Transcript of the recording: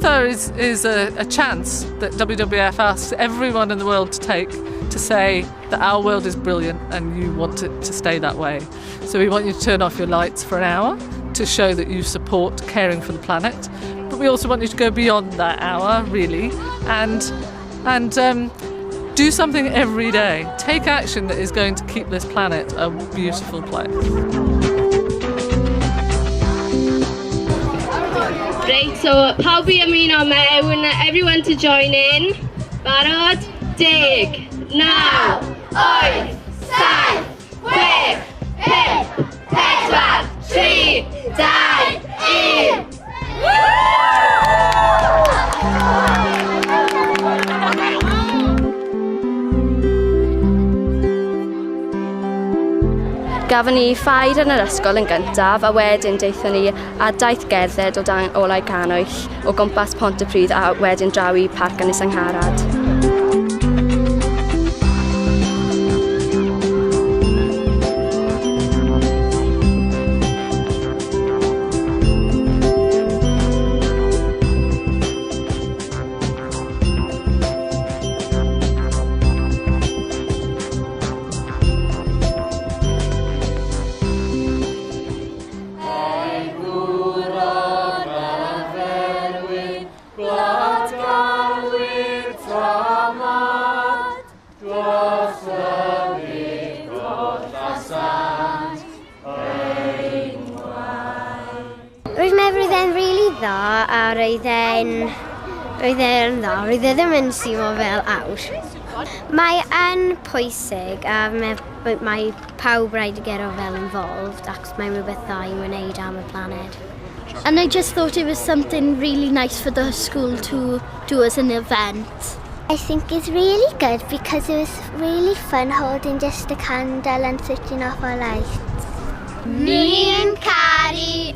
Hour is a chance that WWF asks everyone in the world to take to say that our world is brilliant and you want it to stay that way. So we want you to turn off your lights for an hour to show that you support caring for the planet. But we also want you to go beyond that hour, really, and do something every day. Take action that is going to keep this planet a beautiful place. Right, so pawb I ymuno mewn, everyone to join in. Barod? 10, 9, 8, 7, 6, 5, 4, 3, 2, 1. Gafon ni ffair yn yr ysgol yn gyntaf, a wedyn daethon ni adaeth gerdded o dan olau canwyll o gwmpas Pontypridd a wedyn draw I Parc Ynys Angharad. Roedd meddwl e'n rili dda a roedd e'n dda, roedd e ddim yn simo fel awr. Mae yn pwysig a mae pawb rhaid I gero fel involved ac mae'n rhywbeth dda I wneud am y planet. And I just thought it was something really nice for the school to do as an event. I think it's really good because it was really fun holding just a candle and switching off our lights. Ni'n caru